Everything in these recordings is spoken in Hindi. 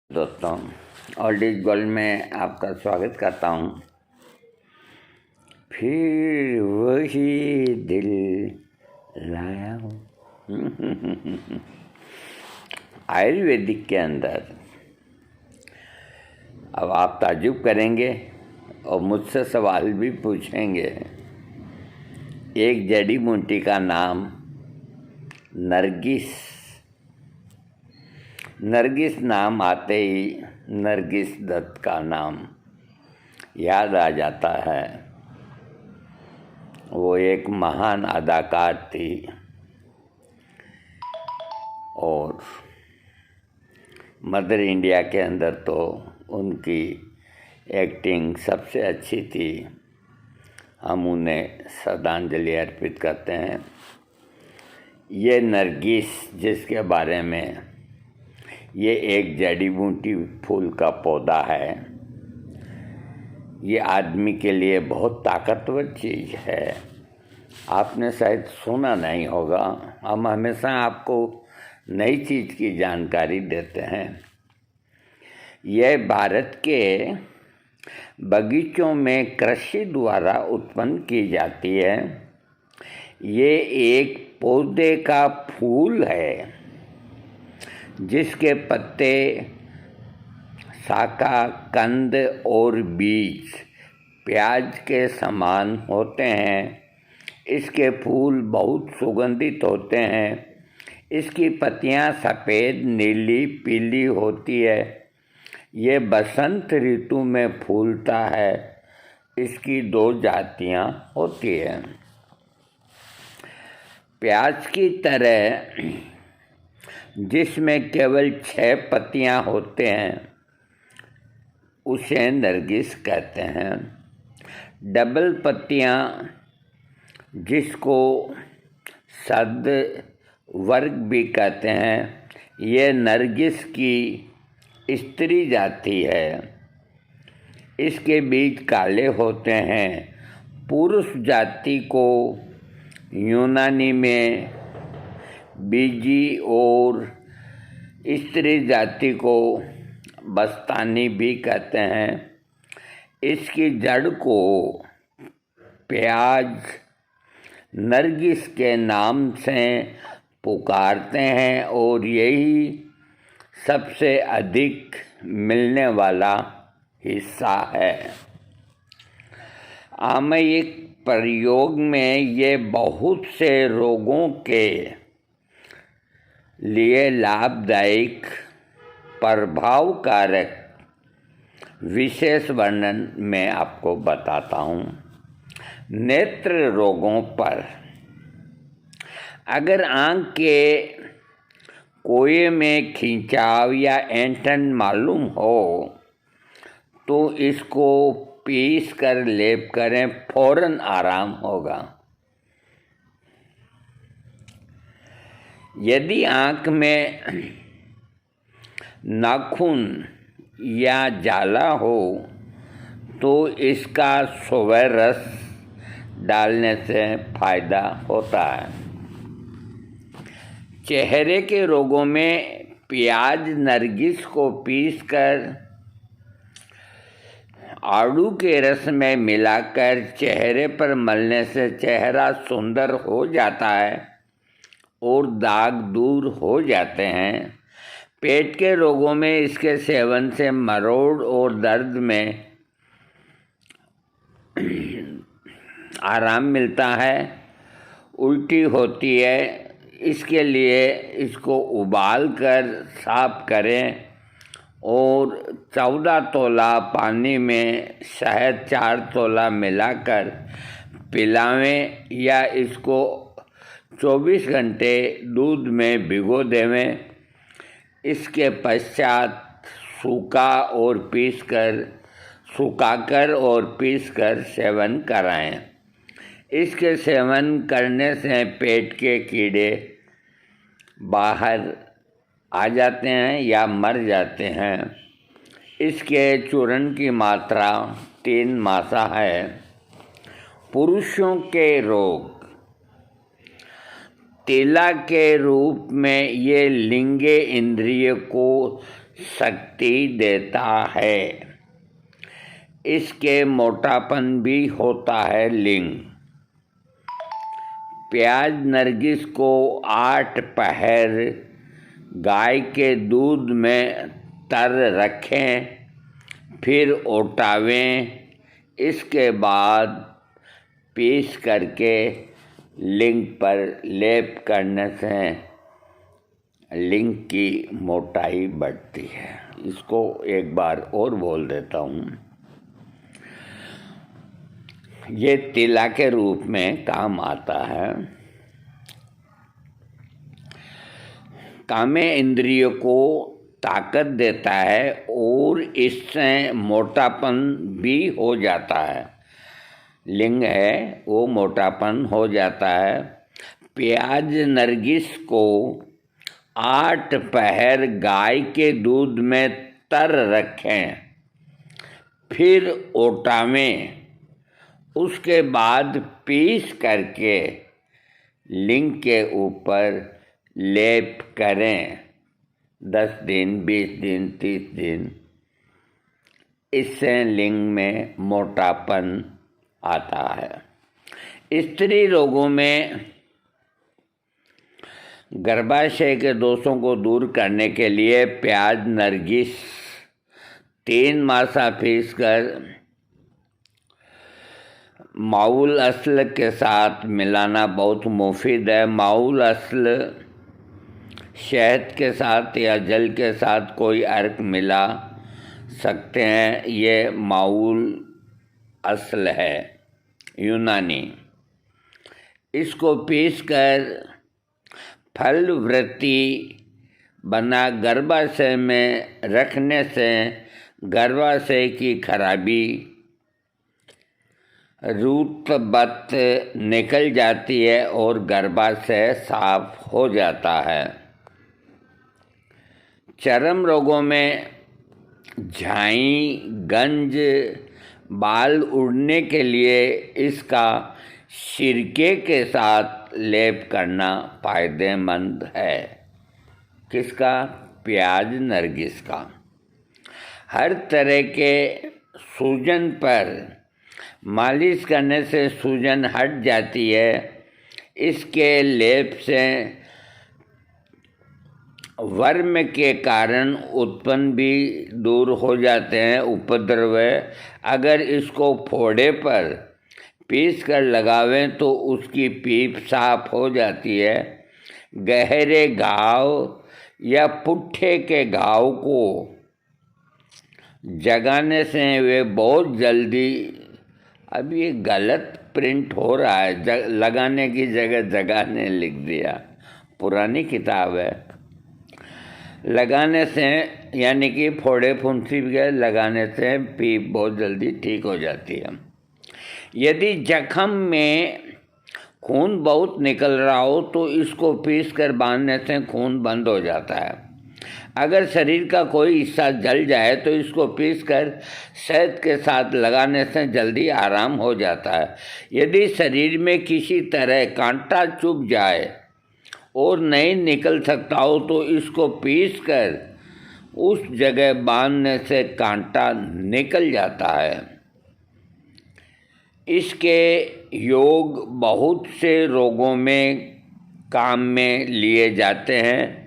दोस्तों, ओल्ड इज गोल्ड में आपका स्वागत करता हूँ। फिर वही दिल लाया हूँ। आयुर्वेदिक के अंदर अब आप ताज्जुब करेंगे और मुझसे सवाल भी पूछेंगे। एक जड़ी बूटी का नाम नरगिस नाम आते ही नरगिस दत्त का नाम याद आ जाता है। वो एक महान अदाकार थी और मदर इंडिया के अंदर तो उनकी एक्टिंग सबसे अच्छी थी। हम उन्हें श्रद्धांजलि अर्पित करते हैं। ये नरगिस जिसके बारे में ये एक जड़ी बूटी फूल का पौधा है, ये आदमी के लिए बहुत ताकतवर चीज़ है। आपने शायद सुना नहीं होगा। हम हमेशा आपको नई चीज़ की जानकारी देते हैं। यह भारत के बगीचों में कृषि द्वारा उत्पन्न की जाती है। ये एक पौधे का फूल है जिसके पत्ते, शाखा, कंद और बीज प्याज के समान होते हैं। इसके फूल बहुत सुगंधित होते हैं। इसकी पत्तियां सफ़ेद, नीली, पीली होती है। ये बसंत ऋतु में फूलता है। इसकी 2 जातियां होती हैं। प्याज की तरह जिसमें केवल 6 पत्तियां होते हैं उसे नरगिस कहते हैं। डबल पत्तियां जिसको सद वर्ग भी कहते हैं, ये नरगिस की स्त्री जाति है। इसके बीज काले होते हैं। पुरुष जाति को यूनानी में बीजी और स्त्री जाति को बस्तानी भी कहते हैं। इसकी जड़ को प्याज नरगिस के नाम से पुकारते हैं और यही सबसे अधिक मिलने वाला हिस्सा है। सामयिक प्रयोग में ये बहुत से रोगों के लिए लाभदायक, प्रभावकारक विशेष वर्णन मैं आपको बताता हूँ। नेत्र रोगों पर अगर आँख के कोए में खिंचाव या ऐंठन मालूम हो तो इसको पीस कर लेप करें, फौरन आराम होगा। यदि आँख में नाखून या जाला हो तो इसका सुबह रस डालने से फायदा होता है। चेहरे के रोगों में प्याज नरगिस को पीसकर आड़ू के रस में मिलाकर चेहरे पर मलने से चेहरा सुंदर हो जाता है और दाग दूर हो जाते हैं। पेट के रोगों में इसके सेवन से मरोड़ और दर्द में आराम मिलता है। उल्टी होती है, इसके लिए इसको उबाल कर साफ करें और 14 तोला पानी में शहद 4 तोला मिलाकर पिलावें या इसको 24 घंटे दूध में भिगो देवें। इसके पश्चात सुखाकर और पीसकर सेवन कराएं। इसके सेवन करने से पेट के कीड़े बाहर आ जाते हैं या मर जाते हैं। इसके चूर्ण की मात्रा 3 मासा है। पुरुषों के रोग तिला के रूप में ये लिंगे इंद्रिय को शक्ति देता है। इसके मोटापन भी होता है लिंग। प्याज नरगिस को 8 पहर गाय के दूध में तर रखें, फिर ओटावें। इसके बाद पीस करके लिंग पर लेप करने से लिंग की मोटाई बढ़ती है। इसको एक बार और बोल देता हूँ। ये तिला के रूप में काम आता है। कामे इंद्रियों को ताकत देता है और इससे मोटापन भी हो जाता है। लिंग है वो मोटापन हो जाता है। प्याज नरगिस को 8 पहर गाय के दूध में तर रखें, फिर ओटावें। उसके बाद पीस करके लिंग के ऊपर लेप करें 10 दिन, 20 दिन, 30 दिन। इससे लिंग में मोटापन आता है। स्त्री रोगों में गर्भाशय के दोषों को दूर करने के लिए प्याज नरगिस 3 मासा पीस कर माउल असल के साथ मिलाना बहुत मुफीद है। माउल असल शहद के साथ या जल के साथ कोई अर्क मिला सकते हैं। ये माउल असल है यूनानी। इसको पीसकर फल वृत्ति बना गर्भाशय में रखने से गर्भाशय की खराबी रुतबत निकल जाती है और गर्भाशय साफ हो जाता है। चर्म रोगों में झाई, गंज, बाल उड़ने के लिए इसका सिरके के साथ लेप करना फायदेमंद है। किसका? प्याज नरगिस का। हर तरह के सूजन पर मालिश करने से सूजन हट जाती है। इसके लेप से वर्म के कारण उत्पन्न भी दूर हो जाते हैं, उपद्रव। अगर इसको फोड़े पर पीस कर लगावें तो उसकी पीप साफ हो जाती है। गहरे घाव या पुट्ठे के घाव को जगाने से वे बहुत जल्दी, अब ये गलत प्रिंट हो रहा है, लगाने की जगह जगाने लिख दिया, पुरानी किताब है। लगाने से यानी कि फोड़े फुंसी के लगाने से पीप बहुत जल्दी ठीक हो जाती है। यदि जख्म में खून बहुत निकल रहा हो तो इसको पीस कर बांधने से खून बंद हो जाता है। अगर शरीर का कोई हिस्सा जल जाए तो इसको पीस कर शहद के साथ लगाने से जल्दी आराम हो जाता है। यदि शरीर में किसी तरह कांटा चुभ जाए और नहीं निकल सकता हो तो इसको पीस कर उस जगह बांधने से कांटा निकल जाता है। इसके योग बहुत से रोगों में काम में लिए जाते हैं।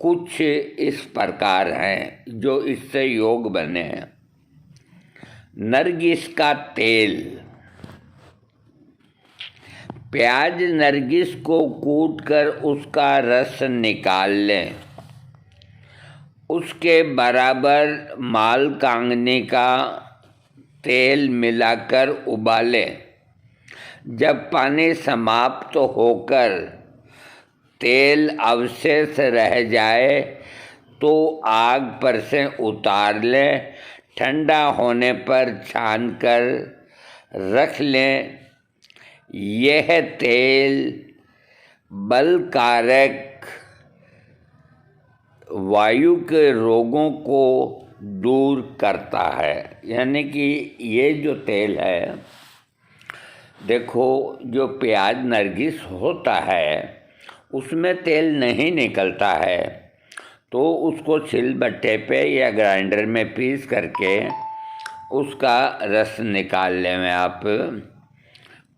कुछ इस प्रकार हैं जो इससे योग बने हैं। नरगिस का तेल। प्याज नरगिस को कूटकर उसका रस निकाल लें। उसके बराबर माल कांगनी का तेल मिलाकर उबालें। जब पानी समाप्त होकर तेल अवशेष रह जाए तो आग पर से उतार लें। ठंडा होने पर छान कर रख लें। यह तेल बलकारक वायु के रोगों को दूर करता है। यानी कि ये जो तेल है, देखो जो प्याज नरगिस होता है उसमें तेल नहीं निकलता है, तो उसको सिलबट्टे पे या ग्राइंडर में पीस करके उसका रस निकाल लें आप।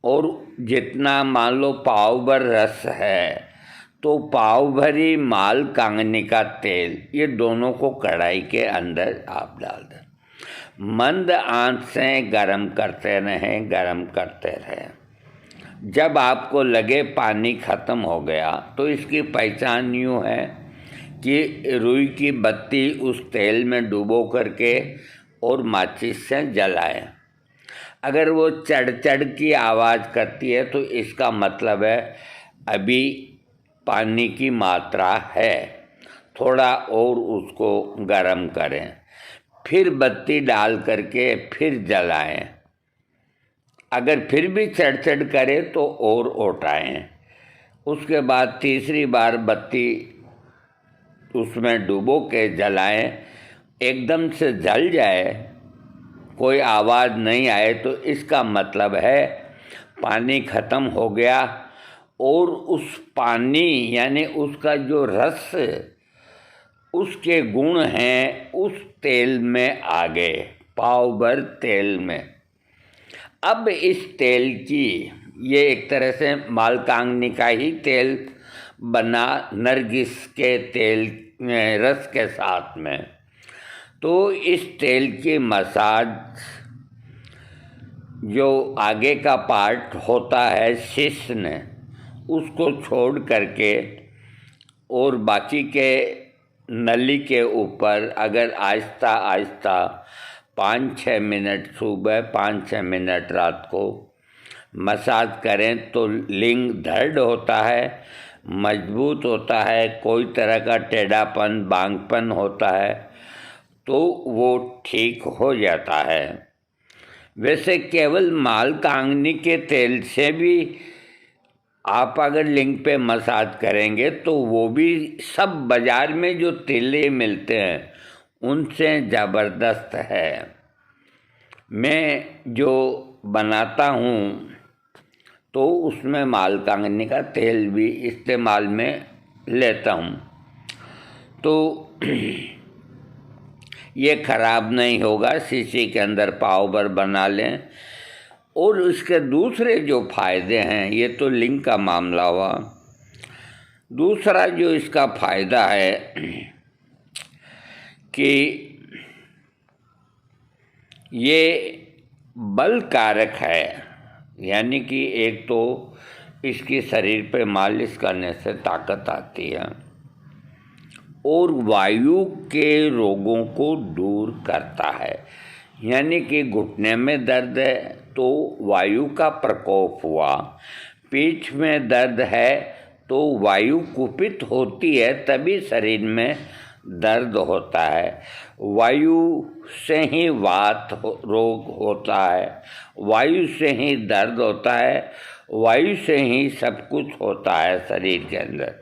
और जितना मान लो पाव भर रस है तो पाव भरी माल कांगनी का तेल, ये दोनों को कढ़ाई के अंदर आप डाल दें। मंद आंच से गरम करते रहें, गरम करते रहें। जब आपको लगे पानी ख़त्म हो गया तो इसकी पहचान यूँ है कि रुई की बत्ती उस तेल में डुबो करके और माचिस से जलाएं। अगर वो चढ़ चढ़ की आवाज़ करती है तो इसका मतलब है अभी पानी की मात्रा है, थोड़ा और उसको गरम करें। फिर बत्ती डाल करके फिर जलाएं। अगर फिर भी चढ़ चढ़ करे तो और उठाएं। उसके बाद तीसरी बार बत्ती उसमें डुबो के जलाएं। एकदम से जल जाए, कोई आवाज़ नहीं आए तो इसका मतलब है पानी ख़त्म हो गया। और उस पानी यानी उसका जो रस, उसके गुण हैं उस तेल में आ गए, पाव भर तेल में। अब इस तेल की, ये एक तरह से मालकांगनी का ही तेल बना नरगिस के तेल रस के साथ में। तो इस तेल की मसाज, जो आगे का पार्ट होता है शिश्न, उसको छोड़ करके और बाकी के नली के ऊपर अगर आहिस्ता आहिस्ता 5-6 मिनट सुबह, 5-6 मिनट रात को मसाज करें तो लिंग दृढ़ होता है, मजबूत होता है। कोई तरह का टेढ़ापन, बांगपन होता है तो वो ठीक हो जाता है। वैसे केवल मालकांगनी के तेल से भी आप अगर लिंग पे मसाज करेंगे तो वो भी सब बाज़ार में जो तेलें मिलते हैं उनसे ज़बरदस्त है। मैं जो बनाता हूँ तो उसमें मालकांगनी का तेल भी इस्तेमाल में लेता हूँ, तो ये ख़राब नहीं होगा। शीशी के अंदर पाव भर बना लें। और इसके दूसरे जो फ़ायदे हैं, ये तो लिंग का मामला हुआ। दूसरा जो इसका फ़ायदा है कि ये बल कारक है, यानी कि एक तो इसकी शरीर पे मालिश करने से ताकत आती है और वायु के रोगों को दूर करता है। यानी कि घुटने में दर्द है तो वायु का प्रकोप हुआ, पीठ में दर्द है तो वायु कुपित होती है तभी शरीर में दर्द होता है। वायु से ही वात रोग होता है, वायु से ही दर्द होता है, वायु से ही सब कुछ होता है शरीर के अंदर।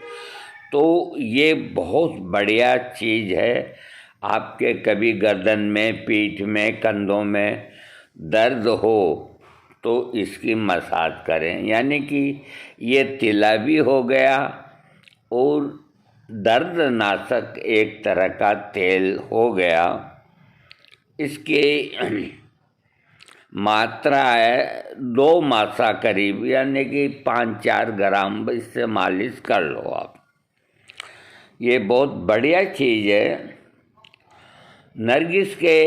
तो ये बहुत बढ़िया चीज़ है। आपके कभी गर्दन में, पीठ में, कंधों में दर्द हो तो इसकी मसाज करें। यानी कि ये तिला भी हो गया और दर्दनाशक एक तरह का तेल हो गया। इसकी मात्रा है 2 मासा करीब, यानी कि 5-4 ग्राम इससे मालिश कर लो आप। ये बहुत बढ़िया चीज़ है। नरगिस के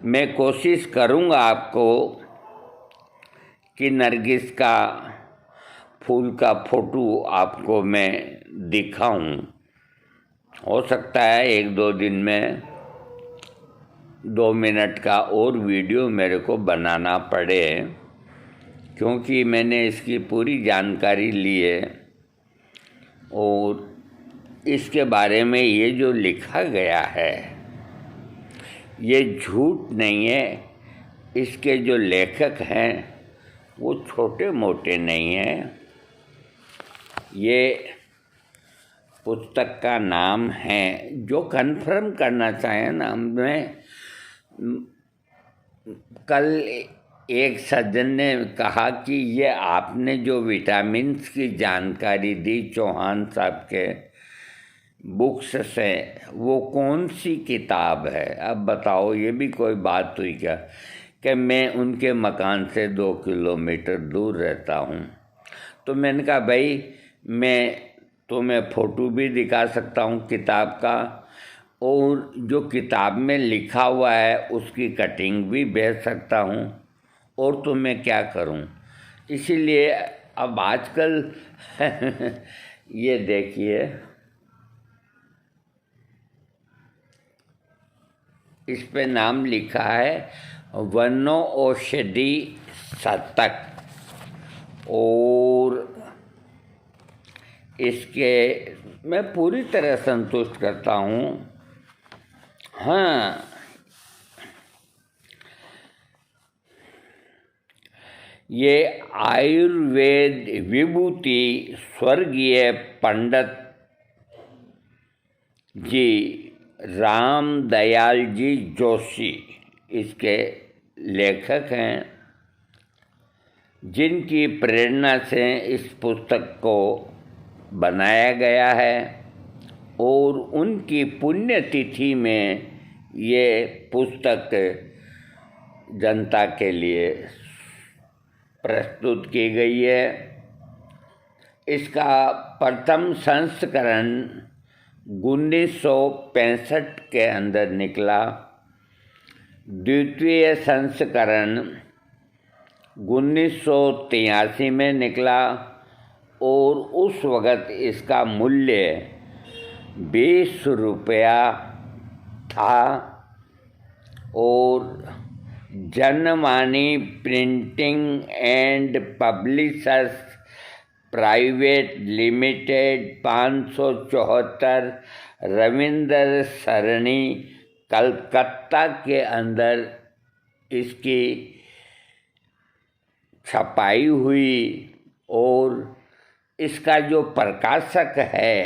मैं कोशिश करूँगा आपको कि नरगिस का फूल का फ़ोटो आपको मैं दिखाऊं। हो सकता है 1-2 दिन में 2 मिनट का और वीडियो मेरे को बनाना पड़े, क्योंकि मैंने इसकी पूरी जानकारी ली है और इसके बारे में ये जो लिखा गया है ये झूठ नहीं है। इसके जो लेखक हैं वो छोटे मोटे नहीं हैं। ये पुस्तक का नाम है, जो कन्फर्म करना चाहें ना, मैं कल एक सज्जन ने कहा कि ये आपने जो विटामिन्स की जानकारी दी चौहान साहब के, बुक्स से वो कौन सी किताब है? अब बताओ, ये भी कोई बात हुई क्या कि मैं उनके मकान से 2 किलोमीटर दूर रहता हूँ। तो मैंने कहा भाई मैं तुम्हें फ़ोटो भी दिखा सकता हूँ किताब का, और जो किताब में लिखा हुआ है उसकी कटिंग भी भेज सकता हूँ, और तो मैं क्या करूँ। इसीलिए अब आजकल ये देखिए, इस पे नाम लिखा है वनौषधि शतक, और इसके मैं पूरी तरह संतुष्ट करता हूँ। हाँ, ये आयुर्वेद विभूति स्वर्गीय पंडित जी राम दयाल जी जोशी इसके लेखक हैं, जिनकी प्रेरणा से इस पुस्तक को बनाया गया है, और उनकी पुण्यतिथि में ये पुस्तक जनता के लिए प्रस्तुत की गई है। इसका प्रथम संस्करण 1965 के अंदर निकला, द्वितीय संस्करण 1983 में निकला, और उस वक़्त इसका मूल्य 20 रुपया था, और Janmani printing and publishers private limited 574 Ravindra Sarani Calcutta के अंदर इसकी छपाई हुई, और इसका जो प्रकाशक है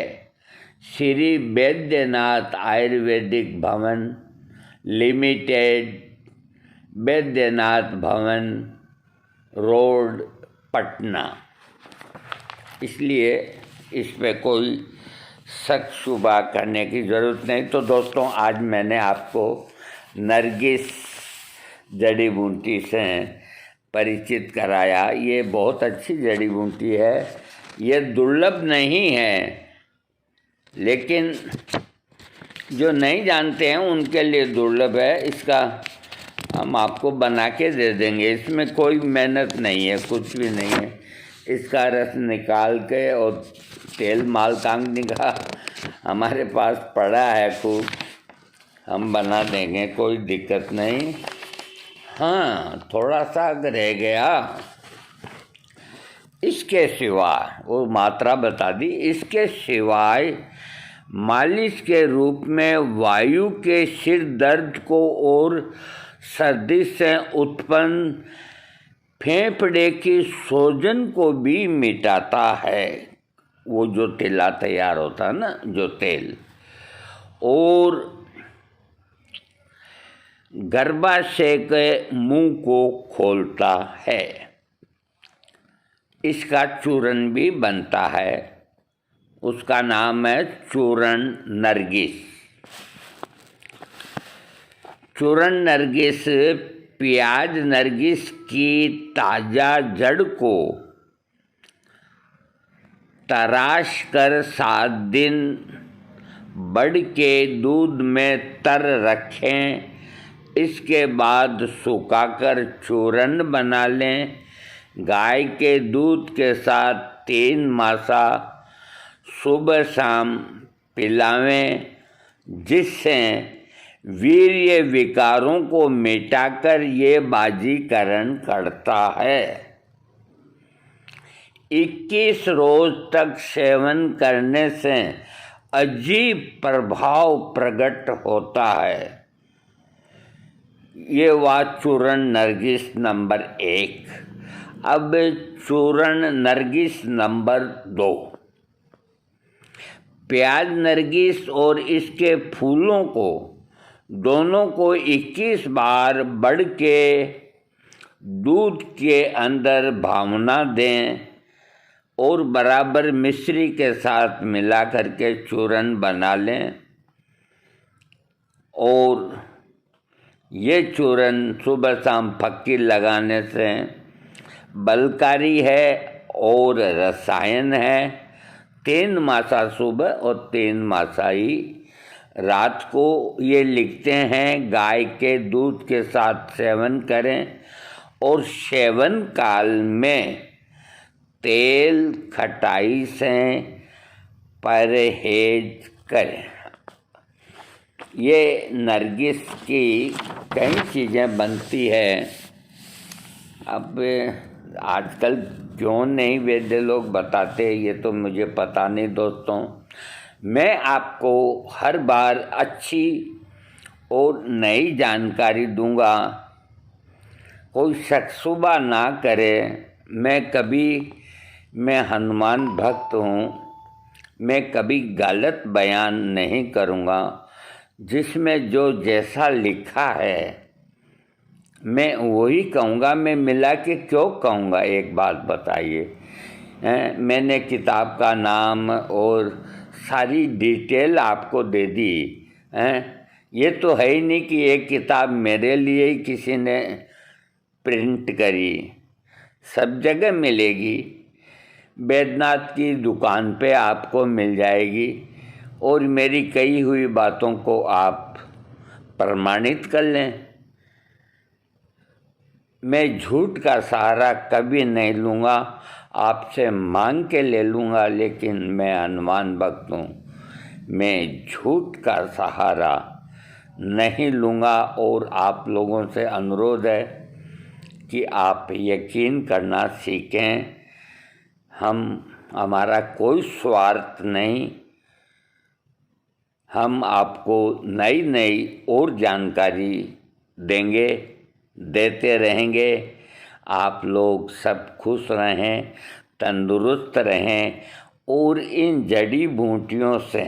श्री वैद्यनाथ आयुर्वेदिक भवन लिमिटेड, वैद्यनाथ भवन रोड पटना। इसलिए इस पे कोई शक शुबा करने की ज़रूरत नहीं। तो दोस्तों, आज मैंने आपको नरगिस जड़ी बूटी से परिचित कराया। ये बहुत अच्छी जड़ी बूटी है, ये दुर्लभ नहीं है, लेकिन जो नहीं जानते हैं उनके लिए दुर्लभ है। इसका हम आपको बना के दे देंगे, इसमें कोई मेहनत नहीं है, कुछ भी नहीं है। इसका रस निकाल के और तेल मालकांगनी का हमारे पास पड़ा है खूब, हम बना देंगे, कोई दिक्कत नहीं। हाँ, थोड़ा सा रह गया, इसके सिवाय वो मात्रा बता दी, इसके सिवाय मालिश के रूप में वायु के सिर दर्द को और सर्दी से उत्पन्न फेफड़े की सूजन को भी मिटाता है। वो जो तेला तैयार होता है ना, जो तेल, और गर्भाशय के मुंह को खोलता है। इसका चूर्ण भी बनता है, उसका नाम है चूर्ण नरगिस। चूर्ण नरगिस प्याज नरगिस की ताज़ा जड़ को तराश कर 7 दिन बढ़ के दूध में तर रखें। इसके बाद सुखाकर चूर्ण बना लें। गाय के दूध के साथ 3 मासा सुबह शाम पिलावें, जिससे वीर्य विकारों को मिटाकर ये बाजीकरण करता है। 21 रोज तक सेवन करने से अजीब प्रभाव प्रकट होता है। ये हुआ चूर्ण नरगिस नंबर 1। अब चूर्ण नरगिस नंबर 2। प्याज नरगिस और इसके फूलों को दोनों को 21 बार बढ़ के दूध के अंदर भावना दें और बराबर मिश्री के साथ मिला करके चूरन बना लें। और ये चूरन सुबह शाम फक्की लगाने से बलकारी है और रसायन है। 3 मासा सुबह और 3 मासा ही रात को। ये लिखते हैं गाय के दूध के साथ सेवन करें और सेवन काल में तेल खटाई से परहेज करें। ये नरगिस की कई चीज़ें बनती है। अब आजकल क्यों नहीं वैद्य लोग बताते ये तो मुझे पता नहीं दोस्तों। मैं आपको हर बार अच्छी और नई जानकारी दूंगा। कोई शक शुबा ना करे। मैं हनुमान भक्त हूँ। मैं कभी गलत बयान नहीं करूँगा। जिसमें जो जैसा लिखा है मैं वही कहूँगा। मैं मिला के क्यों कहूँगा, एक बात बताइए। मैंने किताब का नाम और सारी डिटेल आपको दे दी। ये तो है ही नहीं कि एक किताब मेरे लिए ही किसी ने प्रिंट करी। सब जगह मिलेगी। बैद्यनाथ की दुकान पे आपको मिल जाएगी और मेरी कही हुई बातों को आप प्रमाणित कर लें। मैं झूठ का सहारा कभी नहीं लूँगा। आपसे मांग के ले लूँगा, लेकिन मैं हनुमान भक्त हूँ। मैं झूठ का सहारा नहीं लूँगा। और आप लोगों से अनुरोध है कि आप यकीन करना सीखें। हमारा कोई स्वार्थ नहीं। हम आपको नई नई और जानकारी देंगे, देते रहेंगे। आप लोग सब खुश रहें, तंदुरुस्त रहें और इन जड़ी बूटियों से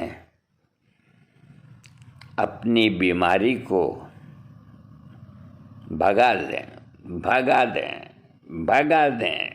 अपनी बीमारी को भगा दें, भगा दें, भगा दें।